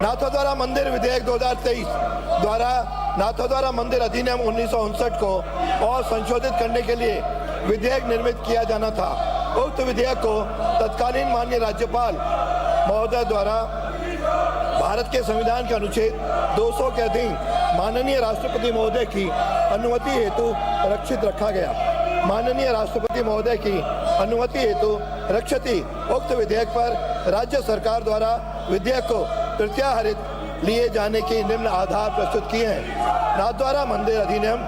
नाथद्वारा मंदिर विधेयक 2023 द्वारा नाथद्वारा मंदिर अधिनियम 1959 को और संशोधित करने के लिए विधेयक निर्मित किया जाना था। उक्त विधेयक को तत्कालीन माननीय राज्यपाल महोदय द्वारा भारत के संविधान के अनुच्छेद 200 के अधीन माननीय राष्ट्रपति महोदय की अनुमति हेतु रक्षित रखा गया। माननीय राष्ट्रपति महोदय की अनुमति हेतु रक्षित उक्त विधेयक पर राज्य सरकार द्वारा विधेयक को प्रत्याहरित लिए जाने के निम्न आधार प्रस्तुत किए हैं। नाथद्वारा मंदिर अधिनियम,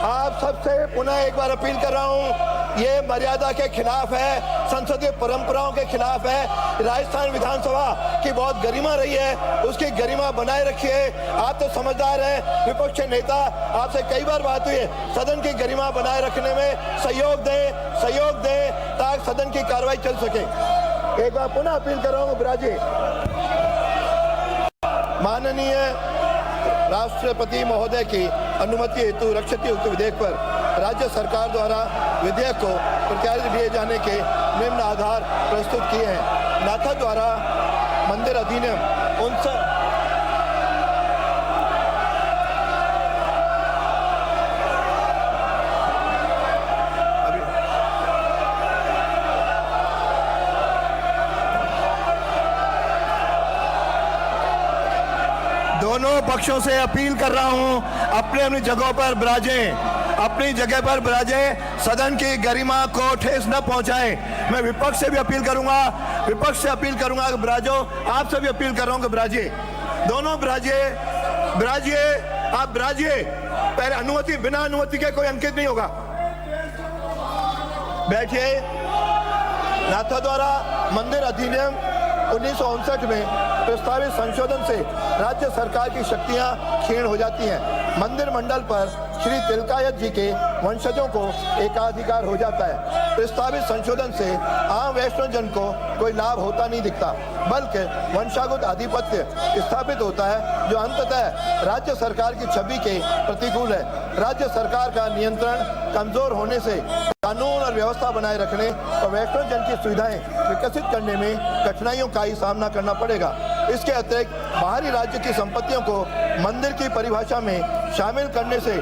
आप सबसे पुनः एक बार अपील कर रहा हूँ, ये मर्यादा के खिलाफ है, संसदीय परंपराओं के खिलाफ है। राजस्थान विधानसभा की बहुत गरिमा रही है, उसकी गरिमा बनाए रखिए। आप तो समझदार हैं, विपक्ष के नेता, आपसे कई बार बात हुई है, सदन की गरिमा बनाए रखने में सहयोग दें ताकि सदन की कार्रवाई चल सके। एक बार पुनः अपील कर रहा हूँ, बिराजे। माननीय राष्ट्रपति महोदय की अनुमति हेतु रक्षित उक्त विधेयक पर राज्य सरकार द्वारा विधेयक को प्रत्याहरित लिए जाने के निम्न आधार प्रस्तुत किए हैं। नाथद्वारा मंदिर अधिनियम दोनों पक्षों से अपील कर रहा हूं, अपनी अपनी जगहों पर विराजें, अपनी जगह पर विराजें, सदन की गरिमा को ठेस न पहुंचाएं। मैं विपक्ष से भी अपील करूंगा, कि विराजो। आपसे भी अपील कर रहा हूं कि विराजे, दोनों विराजिए, आप विराजिए। पहले अनुमति, बिना अनुमति के कोई अंकित नहीं होगा। बैठिए। नाथद्वारा मंदिर अधिनियम 1959 में प्रस्तावित संशोधन से राज्य सरकार की शक्तियां क्षीण हो जाती हैं। मंदिर मंडल पर श्री तिलकायत जी के वंशजों को एकाधिकार हो जाता है। प्रस्तावित संशोधन से आम वैष्णव जन को कोई लाभ होता नहीं दिखता, बल्कि वंशागत आधिपत्य स्थापित होता है, जो अंततः राज्य सरकार की छवि के प्रतिकूल है। राज्य सरकार का नियंत्रण कमजोर होने से कानून और व्यवस्था बनाए रखने और वैष्णव जन की सुविधाएं विकसित करने में कठिनाइयों का ही सामना करना पड़ेगा। इसके अतिरिक्त बाहरी राज्य की संपत्तियों को मंदिर की परिभाषा में शामिल करने से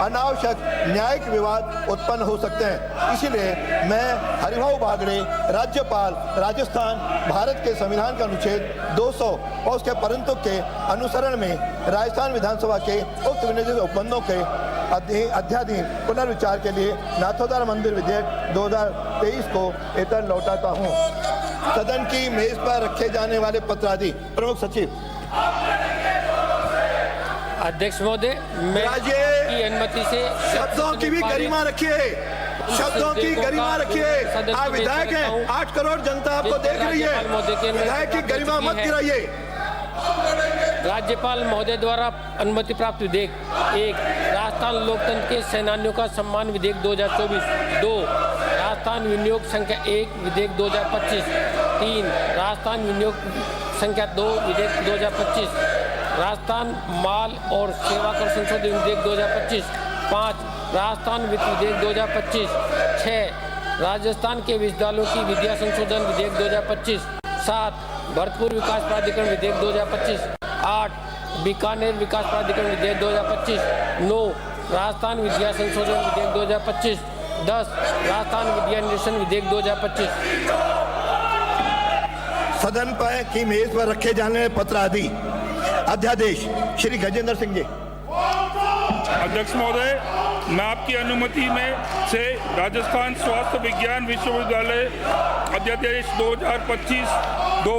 अनावश्यक न्यायिक विवाद उत्पन्न हो सकते हैं। इसीलिए मैं हरिभाऊ बागड़े, राज्यपाल राजस्थान, भारत के संविधान का अनुच्छेद 200 और उसके परंतु के अनुसरण में राजस्थान विधानसभा के उक्त विनिर्देशित उपबंधों के अध्याधीन पुनर्विचार के लिए नाथद्वारा मंदिर विधेयक 2023 को इतर लौटाता हूँ। सदन की मेज पर रखे जाने वाले पत्रादि प्रमुख सचिव। अध्यक्ष महोदय, मैं की अनुमति से शब्दों की भी गरिमा रखिए, शब्दों की गरिमा रखिए। आप विधायक हैं, 8 करोड़ जनता आपको देख रही है, विधायक की गरिमा मत गिराइए। राज्यपाल महोदय द्वारा अनुमति प्राप्त विधेयक 1, राजस्थान लोकतंत्र के सेनानियों का सम्मान विधेयक 2024। 2, राजस्थान विनियोग संख्या 1 विधेयक 2025। 3, राजस्थान विनियोग संख्या 2 विधेयक 2025। राजस्थान माल और सेवा कर संशोधन विधेयक 2025। 5, राजस्थान वित्त विधेयक 2025। 6, राजस्थान के विश्वविद्यालयों की विद्या संशोधन विधेयक 2025। 7, भरतपुर विकास प्राधिकरण विधेयक 2025। 8, बीकानेर विकास प्राधिकरण विधेयक 2025। 9, राजस्थान विद्या संशोधन विधेयक 2025। 10, राजस्थान विद्या निर्देशन विधेयक 2025। सदन पर की मेज पर रखे जाने वाले पत्र आदि अध्यादेश श्री गजेंद्र सिंह जी। अध्यक्ष महोदय, मैं आपकी अनुमति में से राजस्थान स्वास्थ्य विज्ञान विश्वविद्यालय अध्यादेश 2025 2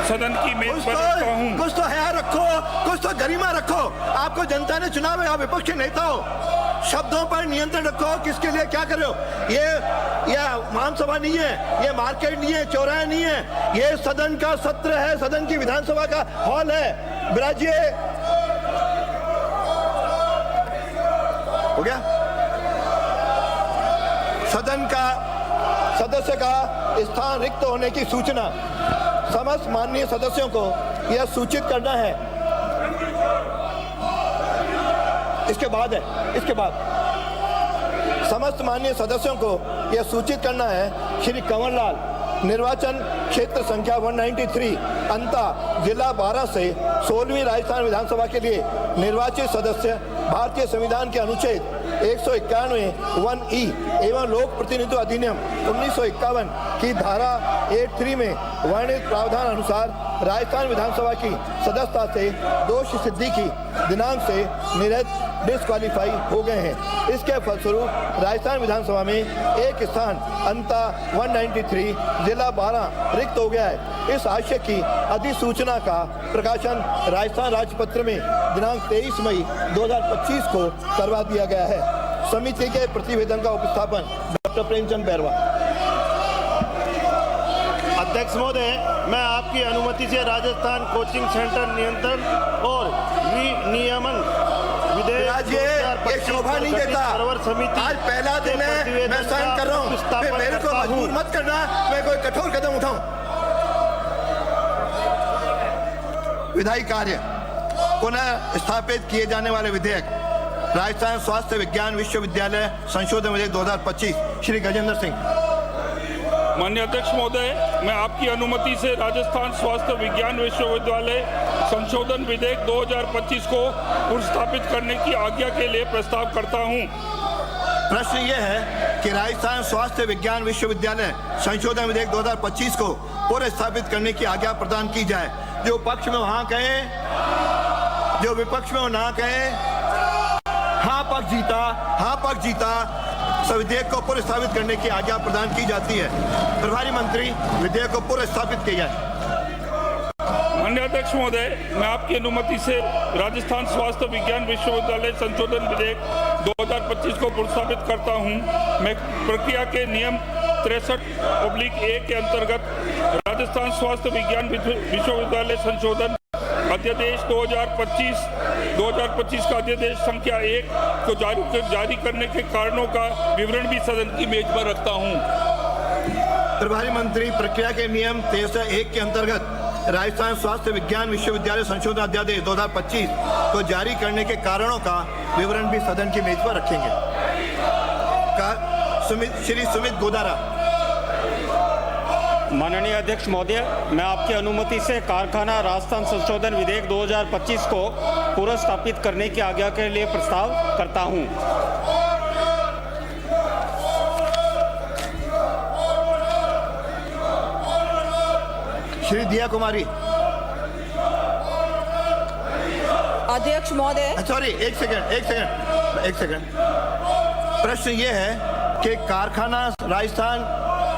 सदन की मेज पर रखता हूँ। कुछ तो हया रखो, कुछ तो गरिमा रखो। आपको जनता ने चुना है, आप विपक्ष के नेता हो। शब्दों पर नियंत्रण रखो। किसके लिए क्या कर रहे हो? ये महासभा नहीं है, ये मार्केट नहीं है, चौराहा नहीं है, ये सदन का सत्र है, सदन की विधानसभा का हॉल है। विराजिए। हो गया? सदन का सदस्य का स्थान रिक्त होने की सूचना समस्त माननीय सदस्यों को यह सूचित करना है। इसके बाद समस्त माननीय सदस्यों को यह सूचित करना है, श्री कंवरलाल निर्वाचन क्षेत्र संख्या 193 अंता जिला 12 से 16वीं राजस्थान विधानसभा के लिए निर्वाचित सदस्य भारतीय संविधान के अनुच्छेद 191 1E एवं लोक प्रतिनिधित्व अधिनियम 1951 की धारा 83 में वर्णित प्रावधान अनुसार राजस्थान विधानसभा की सदस्यता से दोष सिद्धि की दिनांक से निरस्त डिस्क्वालीफाई हो गए हैं। इसके फलस्वरूप राजस्थान विधानसभा में एक स्थान अंता 193 जिला 12 रिक्त हो गया है। इस आशय की अधिसूचना का प्रकाशन राजस्थान राजपत्र में दिनांक 23 मई 2025 को करवा दिया गया है। समिति के प्रतिवेदन का उपस्थापन डॉक्टर प्रेमचंद बैरवा। अध्यक्ष महोदय, मैं आपकी अनुमति से राजस्थान कोचिंग सेंटर नियंत्रण और नियमन आज ये शोभा नहीं देता। आज पहला दिन है, मैं सहन कर रहा हूँ, फिर मेरे को मजबूर मत करना मैं कोई कठोर कदम उठाऊं। विधायी कार्य पुनः स्थापित किए जाने वाले विधेयक राजस्थान स्वास्थ्य विज्ञान विश्वविद्यालय संशोधन विधेयक 2025 श्री गजेंद्र सिंह। माननीय अध्यक्ष महोदय, मैं आपकी अनुमति से राजस्थान स्वास्थ्य विज्ञान विश्वविद्यालय संशोधन विधेयक 2025 को पुनर्स्थापित करने की आज्ञा के लिए प्रस्ताव करता हूं। प्रश्न ये है कि राजस्थान स्वास्थ्य विज्ञान विश्वविद्यालय संशोधन विधेयक 2025 को पुनर्स्थापित करने की आज्ञा प्रदान की जाए। जो पक्ष में वहां कहें, जो विपक्ष में वो ना कहें। हाँ पक्ष जीता विधेयक को पुनर्स्थापित करने की आज्ञा प्रदान की जाती है। प्रभारी मंत्री विधेयक को पुनर्स्थापित किया जाए। माननीय अध्यक्ष महोदय, मैं आपकी अनुमति से राजस्थान स्वास्थ्य विज्ञान विश्वविद्यालय संशोधन विधेयक 2025 को पुनर्स्थापित करता हूं। मैं प्रक्रिया के नियम 63/1 के अंतर्गत राजस्थान स्वास्थ्य विज्ञान विश्वविद्यालय संशोधन अध्यादेश 2025 का अध्यादेश संख्या 1 को जारी करने के कारणों का विवरण भी सदन की मेज पर रखता हूं। प्रभारी मंत्री प्रक्रिया के नियम 63(1) के अंतर्गत राजस्थान स्वास्थ्य विज्ञान विश्वविद्यालय संशोधन अध्यादेश 2025 को जारी करने के कारणों का विवरण भी सदन की मेज पर रखेंगे। श्री सुमित गोदारा। माननीय अध्यक्ष महोदय, मैं आपकी अनुमति से कारखाना राजस्थान संशोधन विधेयक 2025 को पुनर्स्थापित करने की आज्ञा के लिए प्रस्ताव करता हूं। श्री दिया कुमारी। अध्यक्ष महोदय, सॉरी, एक सेकंड। प्रश्न ये है कि कारखाना राजस्थान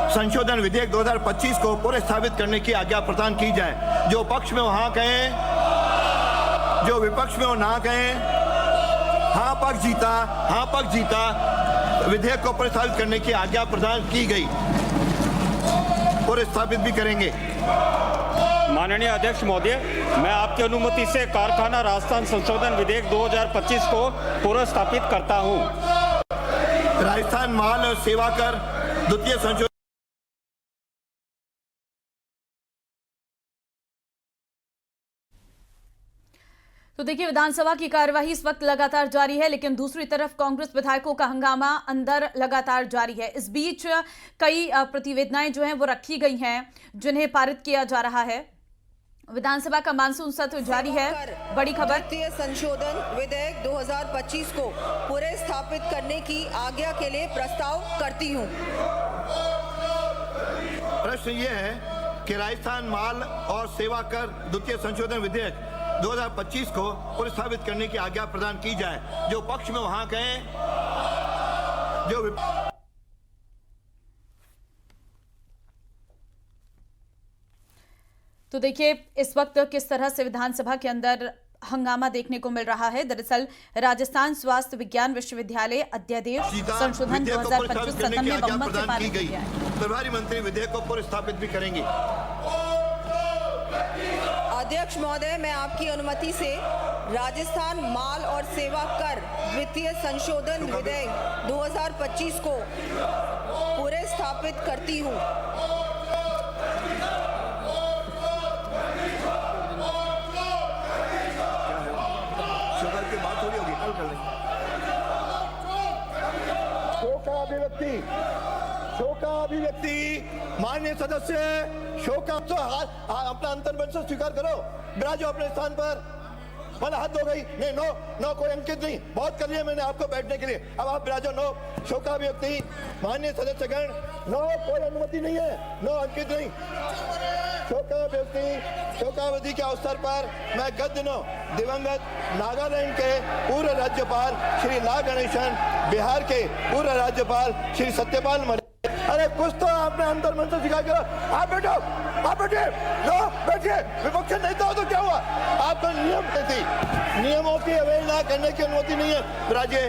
संशोधन विधेयक 2025 को पुनर्स्थापित करने की आज्ञा प्रदान की जाए। जो पक्ष में वहां कहें, जो विपक्ष में वो ना कहें। हाँ पक्ष जीता विधेयक को पुनर्स्थापित करने की आज्ञा प्रदान की गई। पुनर्स्थापित भी करेंगे। माननीय अध्यक्ष महोदय, मैं आपकी अनुमति से कारखाना राजस्थान संशोधन विधेयक 2025 को पुनर्स्थापित करता हूं। राजस्थान माल और सेवा कर द्वितीय संशोधन। तो देखिए, विधानसभा की कार्यवाही इस वक्त लगातार जारी है, लेकिन दूसरी तरफ कांग्रेस विधायकों का हंगामा अंदर लगातार जारी है। इस बीच कई प्रतिवेदनाएं जो हैं वो रखी गई हैं, जिन्हें पारित किया जा रहा है। विधानसभा का मानसून सत्र जारी है। बड़ी खबर, वित्तीय संशोधन विधेयक 2025 को पुनर्स्थापित करने की आज्ञा के लिए प्रस्ताव करती हूं। प्रश्न ये है कि राजस्थान माल और सेवा कर द्वितीय संशोधन विधेयक 2025 को पुनर्स्थापित करने की आज्ञा प्रदान की जाए। जो पक्ष में वहां कहें, जो तो देखिए इस वक्त किस तरह से विधानसभा के अंदर हंगामा देखने को मिल रहा है। दरअसल राजस्थान स्वास्थ्य विज्ञान विश्वविद्यालय अध्यादेश संशोधन 2025 सदन में बहुमत से पारित किया है। प्रभारी मंत्री विधेयक को पुनर्स्थापित भी करेंगे। अध्यक्ष महोदय, मैं आपकी अनुमति से राजस्थान माल और सेवा कर वित्तीय संशोधन विधेयक 2025 को पुनर्स्थापित करती हूं। शुगर की बात थोड़ी होगी, कल कर लेंगे। शोक का अभिव्यक्ति शोका अभिव्यक्ति माननीय सदस्य शोका तो अपना अंतर्मन से स्वीकार करो, बिराजो अपने स्थान पर। वाला हद हो गई, नहीं नो नो कोई अंकित नहीं, बहुत कर लिया मैंने आपको बैठने के लिए, अब आप बिराजो। नो शोका व्यक्ति माननीय सदस्यगण, नो कोई अनुमति नहीं है, नो अंकित नहीं। शोका व्यक्ति शोकावधि के अवसर पर मैं गत दिनों दिवंगत नागालैंड के पूर्व राज्यपाल श्री ला गणेशन, बिहार के पूर्व राज्यपाल श्री सत्यपाल मलिक, अरे कुछ तो आपने अंतर मन से सिखा करो। आप बैठो, आप बैठे, लो बैठिए, विपक्ष नहीं तो क्या हुआ? आपका नियम थी, नियमों की अवहेलना करने की अनुमति नहीं है। बिराजे,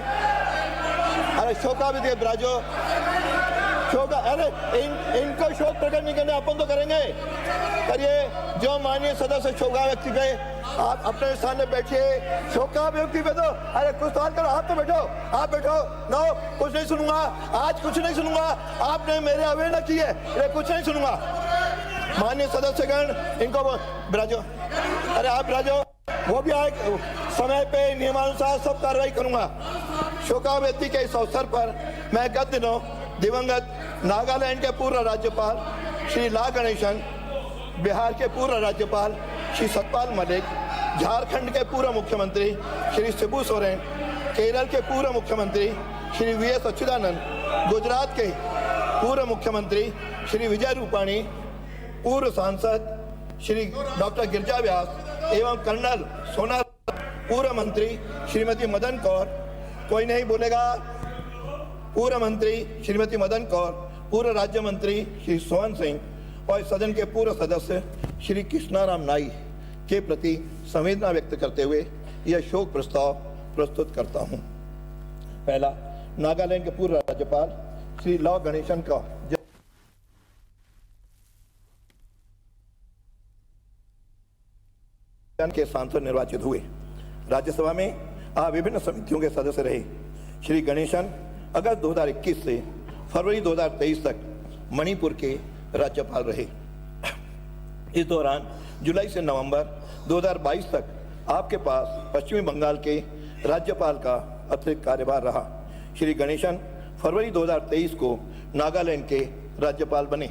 अरे शोका भी दिए बिराजो, शोका, अरे इनको शोक प्रकट नहीं करने अपन तो करेंगे, करिए। जो माननीय सदस्य शोका व्यक्ति पे आप अपने स्थान में बैठिए, शोका व्यक्ति पे तो अरे कुछ सवाल करो, आप तो बैठो, आप बैठो। नो कुछ नहीं सुनूंगा, आज कुछ नहीं सुनूंगा, आपने मेरे अवहेलना की है, ये कुछ नहीं सुनूंगा। माननीय सदस्यगण इनको बिराजो, अरे आप बिराजो, वो भी आए समय पे नियमानुसार सब कार्रवाई करूंगा। शोका व्यक्ति के इस अवसर पर मैं गत दिनों दिवंगत नागालैंड के पूर्व राज्यपाल श्री ला गणेशन, बिहार के पूर्व राज्यपाल श्री सत्यपाल मलिक, झारखंड के पूर्व मुख्यमंत्री श्री शिबू सोरेन, केरल के पूर्व मुख्यमंत्री श्री वीएस अच्युतानंद, गुजरात के पूर्व मुख्यमंत्री श्री विजय रूपाणी, पूर्व सांसद श्री डॉक्टर गिरिजा व्यास एवं कर्नल सोना, पूर्व मंत्री श्रीमती मदन कौर, कोई नहीं बोलेगा, पूर्व मंत्री श्रीमती मदन कौर, पूर्व राज्य मंत्री श्री सोहन सिंह और सदन के पूर्व सदस्य श्री कृष्णाराम नाई के प्रति संवेदना व्यक्त करते हुए यह शोक प्रस्ताव प्रस्तुत करता हूं। पहला, नागालैंड के पूर्व राज्यपाल श्री ला गणेशन का के सांसद निर्वाचित हुए। राज्यसभा में आप विभिन्न समितियों के सदस्य रहे। श्री गणेशन अगस्त 2021 से फरवरी 2023 तक मणिपुर के राज्यपाल रहे। इस दौरान जुलाई से नवंबर 2022 तक आपके पास पश्चिमी बंगाल के राज्यपाल का अतिरिक्त कार्यभार रहा। श्री गणेशन फरवरी 2023 को नागालैंड के राज्यपाल बने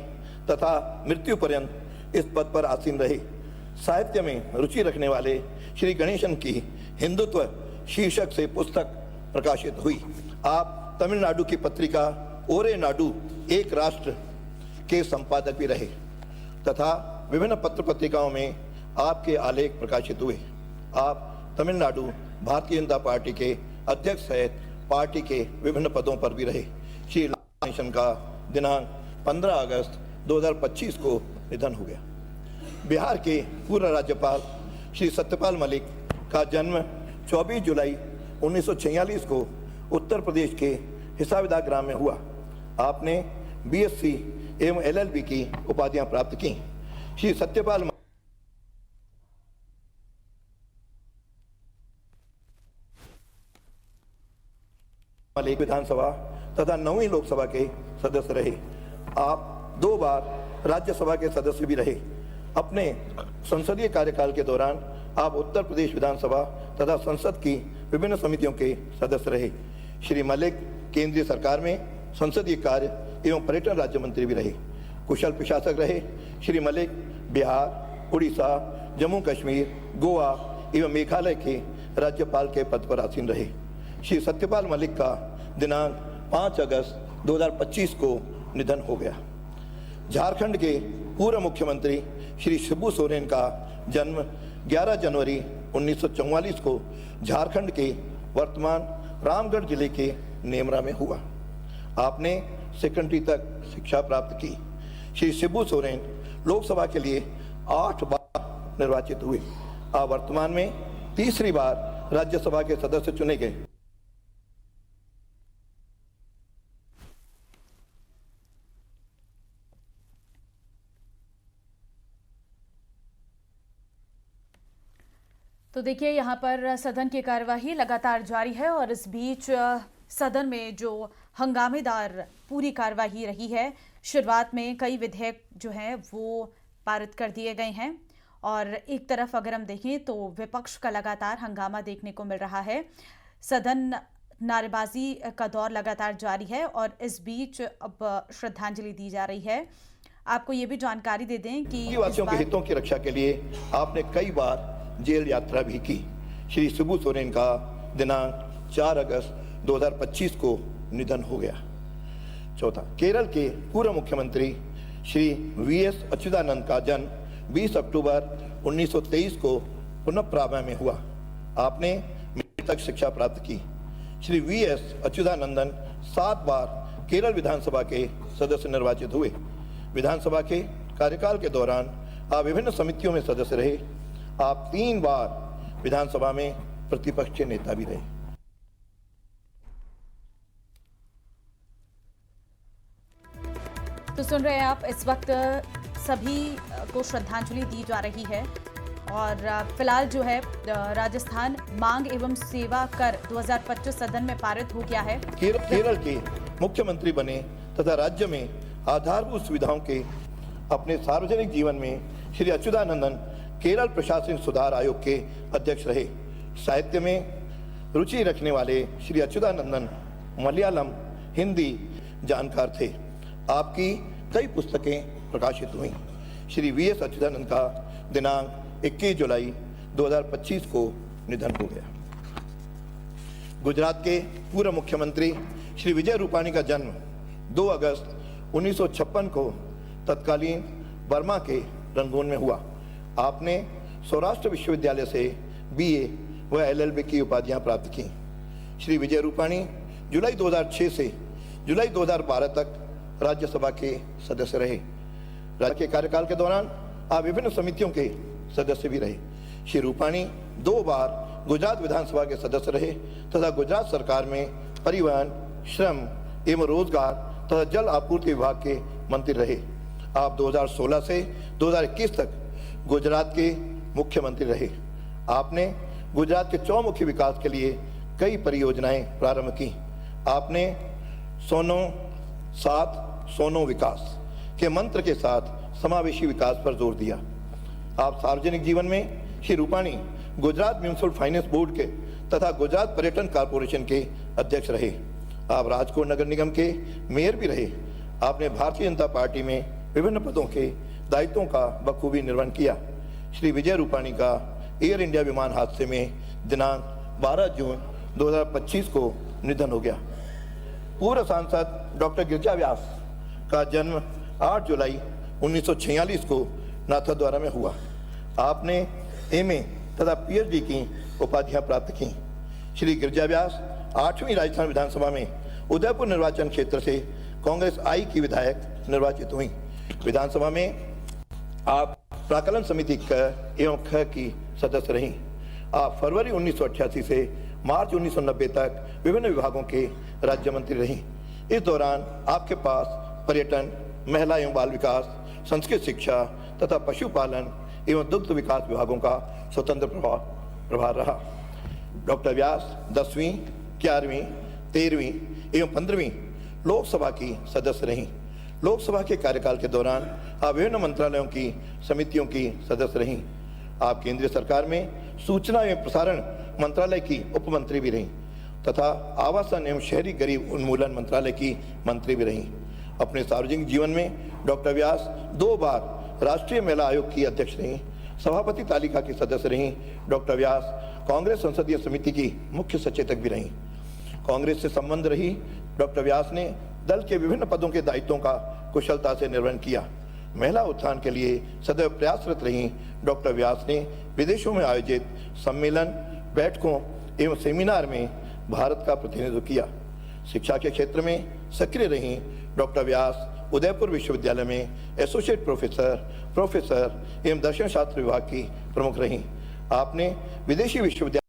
तथा मृत्यु पर्यंत इस पद पर आसीन रहे। साहित्य में रुचि रखने वाले श्री गणेशन की हिंदुत्व शीर्षक से पुस्तक प्रकाशित हुई। आप तमिलनाडु की पत्रिका ओरे नाडु एक राष्ट्र के संपादक भी रहे तथा विभिन्न पत्र पत्रिकाओं में आपके आलेख प्रकाशित हुए। आप तमिलनाडु भारतीय जनता पार्टी के अध्यक्ष सहित पार्टी के विभिन्न पदों पर भी रहे। श्री ला गणेशन का दिनांक 15 अगस्त 2025 को निधन हो गया। बिहार के पूर्व राज्यपाल श्री सत्यपाल मलिक का जन्म 24 जुलाई 1946 को उत्तर प्रदेश के हिसार ग्राम में हुआ। आपने बीएससी एवं एलएलबी की उपाधियां प्राप्त की। श्री सत्यपाल मलिक विधानसभा तथा 9वीं लोकसभा के सदस्य रहे। आप 2 बार राज्यसभा के सदस्य भी रहे। अपने संसदीय कार्यकाल के दौरान आप उत्तर प्रदेश विधानसभा तथा संसद की विभिन्न समितियों के सदस्य रहे। श्री मलिक केंद्रीय सरकार में संसदीय कार्य एवं पर्यटन राज्य मंत्री भी रहे। कुशल प्रशासक रहे। श्री मलिक बिहार, उड़ीसा, जम्मू कश्मीर, गोवा एवं मेघालय के राज्यपाल के पद पर आसीन रहे। श्री सत्यपाल मलिक का दिनांक 5 अगस्त 2025 को निधन हो गया। झारखंड के पूर्व मुख्यमंत्री श्री शिबू सोरेन का जन्म 11 जनवरी 1944 को झारखंड के वर्तमान रामगढ़ जिले के नेमरा में हुआ। आपने सेकेंडरी तक शिक्षा प्राप्त की। श्री शिबू सोरेन लोकसभा के लिए 8 बार निर्वाचित हुए। आप वर्तमान में तीसरी बार राज्यसभा के सदस्य चुने गए। तो देखिए यहाँ पर सदन की कार्यवाही लगातार जारी है और इस बीच सदन में जो हंगामेदार पूरी कार्यवाही रही है, शुरुआत में कई विधेयक जो हैं वो पारित कर दिए गए हैं और एक तरफ अगर हम देखें तो विपक्ष का लगातार हंगामा देखने को मिल रहा है। सदन नारेबाजी का दौर लगातार जारी है और इस बीच अब श्रद्धांजलि दी जा रही है। आपको ये भी जानकारी दे दें कि आदिवासियों के हितों की रक्षा के लिए आपने कई बार जेल यात्रा भी की। श्री शिबू सोरेन का दिनांक 4 अगस्त 2025 को निधन हो गया। चौथा, केरल के पूर्व मुख्यमंत्री श्री वीएस अच्युतानंद का जन्म 20 अक्टूबर 1923 को पुनः प्राभा में हुआ। आपने तक शिक्षा प्राप्त की। श्री वीएस अच्युतानंदन 7 बार केरल विधानसभा के सदस्य निर्वाचित हुए। विधानसभा के कार्यकाल के दौरान आप विभिन्न समितियों में सदस्य रहे। आप 3 बार विधानसभा में प्रतिपक्ष के नेता भी रहे। तो सुन रहे हैं आप, इस वक्त सभी को श्रद्धांजलि दी जा रही है और फिलहाल जो है राजस्थान मांग एवं सेवा कर 2025 सदन में पारित हो गया है। केरल के मुख्यमंत्री बने तथा राज्य में आधारभूत सुविधाओं के अपने सार्वजनिक जीवन में श्री अच्युतानंदन केरल प्रशासनिक सुधार आयोग के अध्यक्ष रहे। साहित्य में रुचि रखने वाले श्री अच्युतानंदन मलयालम, हिंदी जानकार थे। आपकी कई पुस्तकें प्रकाशित हुई। श्री वीएस अच्युतानंद का दिनांक 21 जुलाई 2025 को निधन हो गया। गुजरात के पूर्व मुख्यमंत्री श्री विजय रूपाणी का जन्म 2 अगस्त 1956 को तत्कालीन बर्मा के रंगून में हुआ। आपने सौराष्ट्र विश्वविद्यालय से बीए व एलएलबी की उपाधियां प्राप्त की। श्री विजय रूपाणी जुलाई 2006 से जुलाई 2012 तक राज्यसभा के सदस्य रहे। राज्य के कार्यकाल के दौरान आप विभिन्न समितियों के सदस्य भी रहे। श्री रूपाणी 2 बार गुजरात विधानसभा के सदस्य रहे तथा गुजरात सरकार में परिवहन, श्रम एवं रोजगार तथा जल आपूर्ति विभाग के मंत्री रहे। आप 2016 से 2021 तक गुजरात के मुख्यमंत्री रहे। आपने गुजरात के चौमुखी विकास के लिए कई परियोजनाएं प्रारंभ की। आपने सोनो साथ सोनो विकास के मंत्र के साथ समावेशी विकास पर जोर दिया। आप सार्वजनिक जीवन में Shri Rupani Gujarat municipal finance board के तथा गुजरात पर्यटन कॉर्पोरेशन के अध्यक्ष रहे। आप राजकोट नगर निगम के मेयर भी रहे। आपने भारतीय जनता पार्टी में विभिन्न पदों के दायित्वों का बखूबी निर्वहन किया। श्री विजय रूपाणी का एयर इंडिया विमान हादसे में दिनांक 12 जून 2025 को निधन हो गया। पूर्व सांसद डॉक्टर गिरिजा व्यास का जन्म 8 जुलाई 1946 को नाथद्वारा में हुआ। आपने एमए तथा पीएचडी की उपाधियां प्राप्त की। श्री गिरिजा व्यास 8वीं राजस्थान विधानसभा में उदयपुर निर्वाचन क्षेत्र से कांग्रेस आई की विधायक निर्वाचित हुई। विधानसभा में आप प्राकलन समिति क एवं ख की सदस्य रहीं। आप फरवरी 1988 से मार्च 1990 तक विभिन्न विभागों के राज्य मंत्री रहीं। इस दौरान आपके पास पर्यटन, महिला एवं बाल विकास, संस्कृत शिक्षा तथा पशुपालन एवं दुग्ध विकास विभागों का स्वतंत्र प्रभार रहा। डॉक्टर व्यास 10वीं, 11वीं, 13वीं एवं 15वीं लोकसभा की सदस्य रहीं। लोकसभा के कार्यकाल के दौरान आप विभिन्न मंत्रालयों की समितियों की सदस्य रहीं। आप केंद्रीय सरकार में सूचना एवं प्रसारण मंत्रालय की उप मंत्री भी रहीं तथा आवासन एवं शहरी गरीब उन्मूलन मंत्रालय की मंत्री भी रहीं। अपने सार्वजनिक जीवन में डॉक्टर व्यास 2 बार राष्ट्रीय महिला आयोग की अध्यक्ष रहीं। सभापति तालिका की सदस्य रहीं। डॉक्टर व्यास कांग्रेस संसदीय समिति की मुख्य सचेतक भी रहीं। कांग्रेस से संबंध रही डॉक्टर व्यास ने दल के विभिन्न पदों के दायित्वों का कुशलता से निर्वहन किया। महिला उत्थान के लिए सदैव प्रयासरत रही डॉक्टर व्यास ने विदेशों में आयोजित सम्मेलन, बैठकों एवं सेमिनार में भारत का प्रतिनिधित्व किया। शिक्षा के क्षेत्र में सक्रिय रही डॉक्टर व्यास उदयपुर विश्वविद्यालय में एसोसिएट प्रोफेसर एवं दर्शन शास्त्र विभाग की प्रमुख रहीं। आपने विदेशी विश्वविद्यालय